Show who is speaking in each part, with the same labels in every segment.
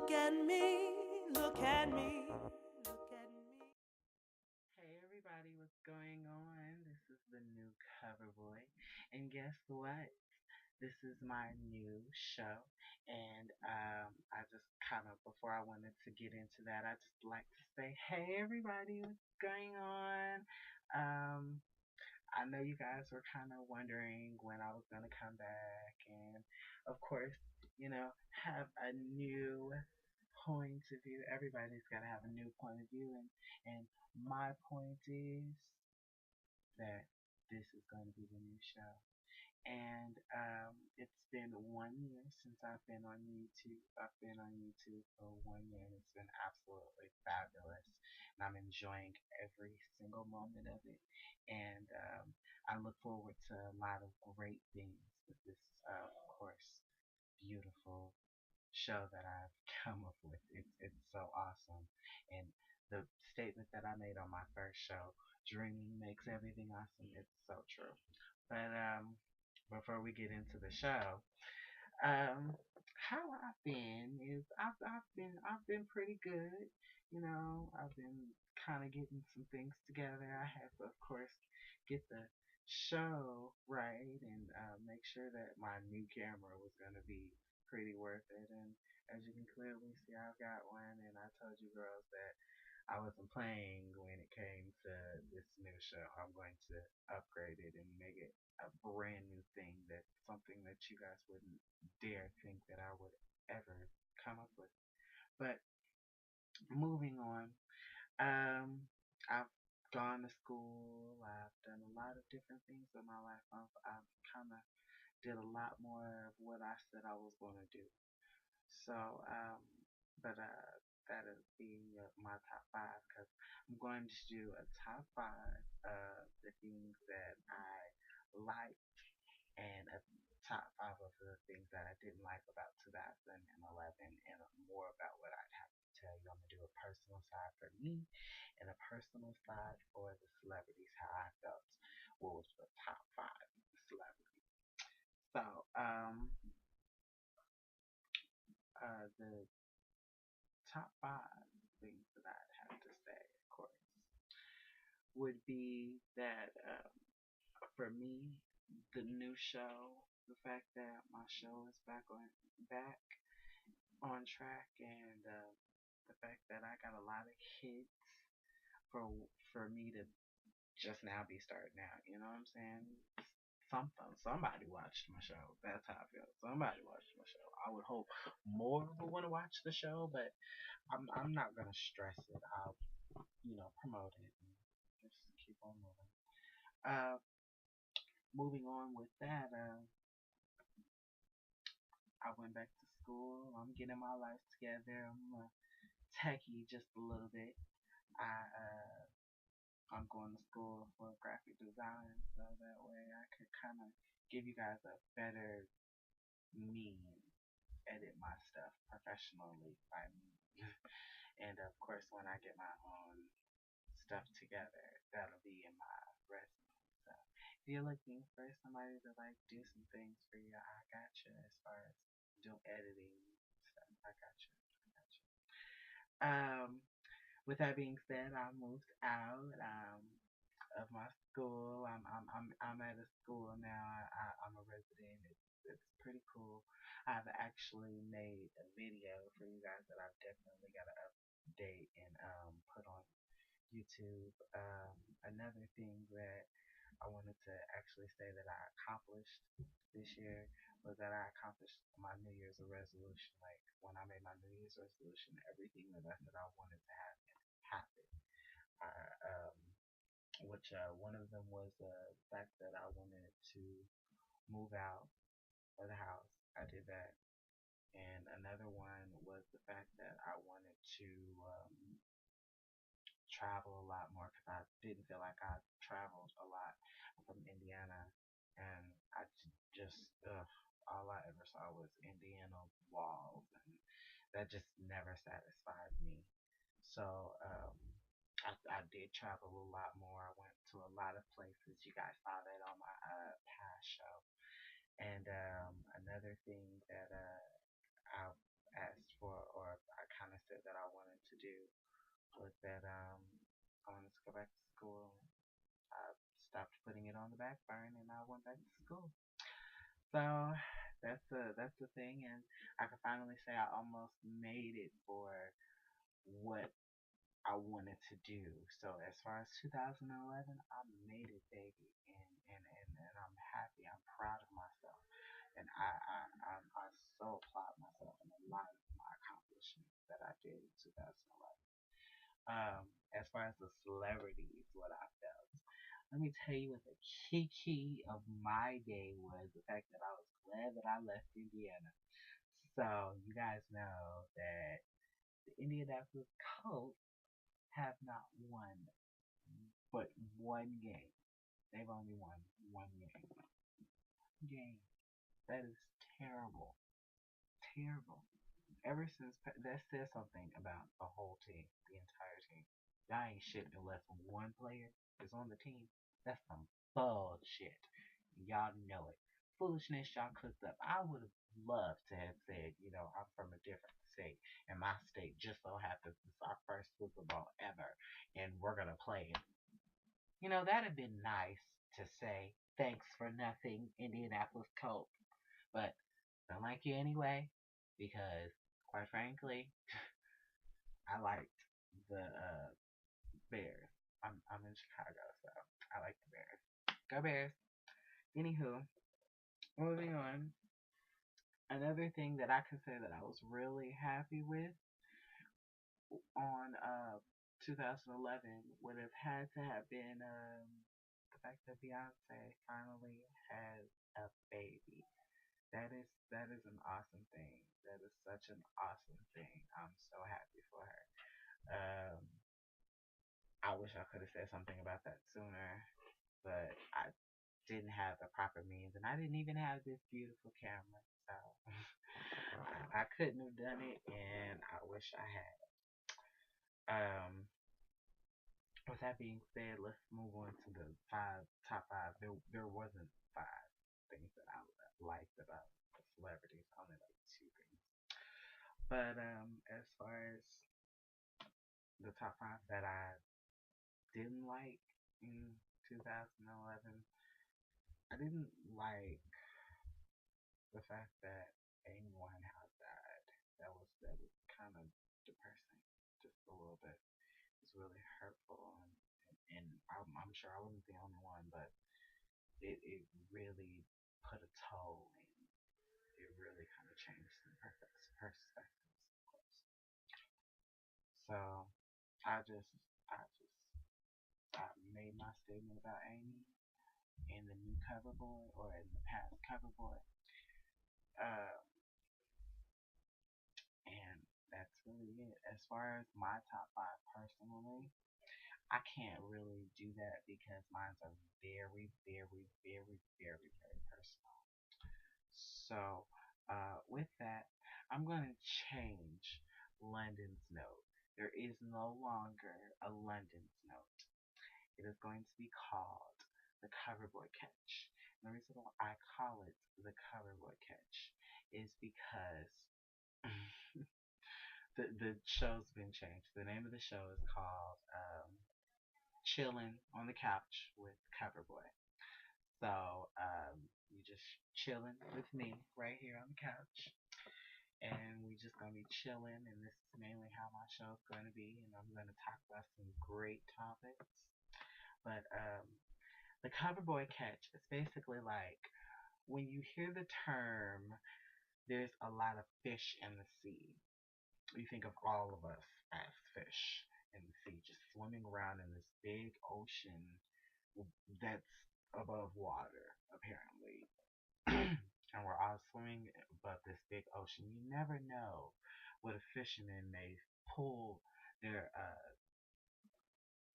Speaker 1: Look at me, look at me, look at me.
Speaker 2: Hey everybody, what's going on? This is the new CoverBoi, and guess what? This is my new show, and I just kind of before I wanted to get into that, I just like to say, hey everybody, what's going on? Um, I know you guys were kind of wondering when I was gonna come back, and of course, have a new point of view. Everybody's got to have a new point of view, and my point is that this is going to be the new show. And it's been 1 year since I've been on YouTube. I've been on YouTube for 1 year, and it's been absolutely fabulous. And I'm enjoying every single moment of it. And I look forward to a lot of great things with this, of course, beautiful show that I've come up with. It's so awesome. And the statement that I made on my first show, dreaming makes everything awesome, it's so true. But before we get into the show, um, how I've been is I've been pretty good. I've been kind of getting some things together. I had to, of course, get the show right and make sure that my new camera was gonna be pretty worth it. And as you can clearly see, I've got one. And I told you girls that I wasn't playing when it came to this new show. I'm going to upgrade it and make it a brand new thing, that's something that you guys wouldn't dare think that I would ever come up with. But moving on, I've gone to school. I've done a lot of different things in my life. I've kind of did a lot more of what I said I was going to do. So, but that is my top five, because I'm going to do a top five of the things that I like and a top five of the things that I didn't like about 2011, and more about what I'd have to tell you. I'm gonna do a personal side for me and a personal side for the celebrities, how I felt what was the top five celebrities. So, the top five things that I'd have to say, of course, would be that for me, the new show, the fact that my show is back on track, and the fact that I got a lot of hits for for me to just now be starting out. You know what I'm saying? Somebody watched my show. That's how I feel. Somebody watched my show. I would hope more will want to watch the show, but I'm not gonna stress it. I'll promote it and just keep on moving. Uh, moving on with that, I went back to school. I'm getting my life together. I'm a techie just a little bit. I'm going to school for graphic design, so that way I could kind of give you guys a better me and edit my stuff professionally by me. And of course, when I get my own stuff together, that'll be in my resume. So if you're looking for somebody to like do some things for you, I got you. As far as do editing stuff, I got you. I got you. With that being said, I moved out of my school. I'm at a school now. I'm a resident. It's pretty cool. I've actually made a video for you guys that I've definitely got to update and put on YouTube. Another thing that I wanted to actually say that I accomplished this year was that I accomplished my New Year's resolution. Like when I made my New Year's resolution, everything that I said I wanted to have happened. I, which one of them was the fact that I wanted to move out of the house. I did that. And another one was the fact that I wanted to travel a lot more, because I didn't feel like I traveled a lot from Indiana, and I just all I ever saw was Indiana walls, and that just never satisfied me. So I did travel a lot more. I went to a lot of places. You guys saw that on my past show. And another thing that I asked for, or I kind of said that I wanted to do was that I wanted to go back to school. I stopped putting it on the back burner and I went back to school. So that's the thing, and I can finally say I almost made it for what I wanted to do. So as far as 2011, I made it, baby, and I'm happy. I'm proud of myself, and I so applaud myself and a lot of my accomplishments that I did in 2011. As far as the celebrities, what I felt. Let me tell you what the key of my day was. The fact that I was glad that I left Indiana. So you guys know that the Indianapolis Colts have not won but one game. They've only won one game. That is terrible. Terrible. Ever since that says something about the whole team, the entire team. Y'all ain't shit unless one player is on the team. That's some bullshit. Y'all know it. Foolishness y'all cooked up. I would have loved to have said, I'm from a different state, and my state just so happens it's our first Super Bowl ever, and we're gonna play it. That'd have been nice to say. Thanks for nothing, Indianapolis Colts. But don't like you anyway, because quite frankly, I liked the Bears. I'm in Chicago, so I like the Bears. Go Bears. Anywho, moving on. Another thing that I could say that I was really happy with on 2011 would have had to have been the fact that Beyonce finally has a baby. That is an awesome thing. That is such an awesome thing. I'm so happy for her. Um, I wish I could have said something about that sooner, but I didn't have the proper means, and I didn't even have this beautiful camera, so I couldn't have done it, and I wish I had. Um, with that being said, let's move on to the top five. There wasn't five things that I liked about the celebrities, only like two things. But as far as the top five that I didn't like in 2011, I didn't like the fact that Amy Winehouse died. That was kind of depressing, just a little bit. It's really hurtful, and I'm sure I wasn't the only one, but it really put a toll, and it really kind of changed some perspectives. So I just I made my statement about Amy in the new CoverBoi or in the past CoverBoi. Uh, and that's really it. As far as my top five personally, I can't really do that because mine are very, very, very, very, very personal. So, with that, I'm going to change London's note. There is no longer a London's note. It is going to be called the Coverboy Catch. And the reason why I call it the Coverboy Catch is because the show's been changed. The name of the show is called Chilling on the Couch with Coverboy. So you just chilling with me right here on the couch, and we just gonna be chilling. And this is mainly how my show's gonna be, and I'm gonna talk about some great topics. But the Coverboy Catch is basically like when you hear the term, there's a lot of fish in the sea. You think of all of us as fish in the sea, just swimming around in this big ocean that's above water, apparently. And we're all swimming above this big ocean. You never know what a fisherman may pull their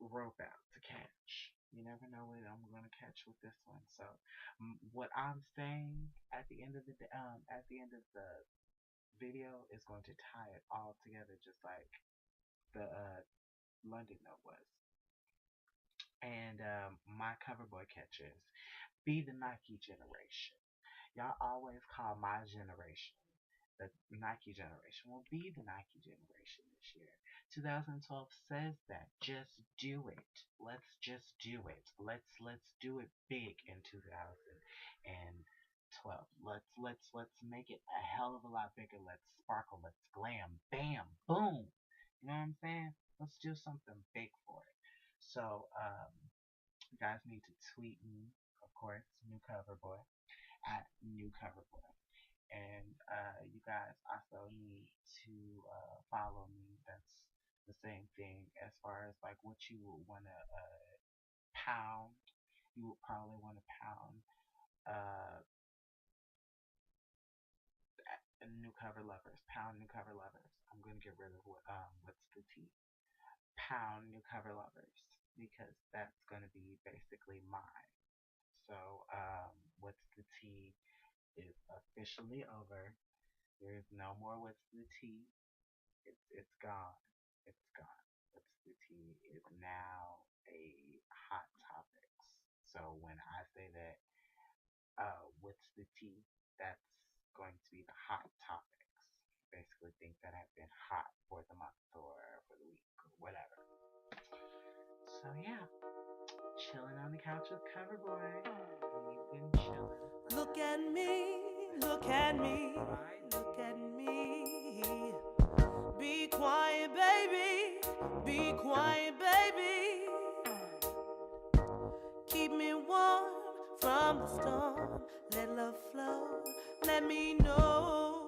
Speaker 2: rope out to catch. You never know what I'm going to catch with this one. So, what I'm saying at the end of the video is going to tie it all together, just like the London note was. And my Coverboy catches be the Nike generation. Y'all always call my generation the Nike generation will be the Nike generation this year. 2012 says that just do it. Let's just do it. Let's do it big in 2012. Let's make it a hell of a lot bigger. Let's sparkle. Let's glam. Bam. Boom. You know what I'm saying? Let's do something big for it. So you guys need to tweet me, of course, New Cover Boy at New Cover Boy. And you guys also need to follow me. That's the same thing as far as like what you would want to pound. You would probably want to pound uh, New Cover Lovers. Pound New Cover Lovers. I'm gonna get rid of what's the T. Pound New Cover Lovers because that's gonna be basically mine. So what's the T is officially over. There is no more what's the T. It's gone. It's gone. What's the tea is now a hot topics. So when I say that what's the tea, that's going to be the hot topics. Basically things that have been hot for the month or for the week or whatever. So yeah, chilling on the couch with Coverboy. We've been chilling.
Speaker 1: Look at me, look at me, look at me. Be quiet, baby, be quiet, baby. Keep me warm from the storm. Let love flow, let me know.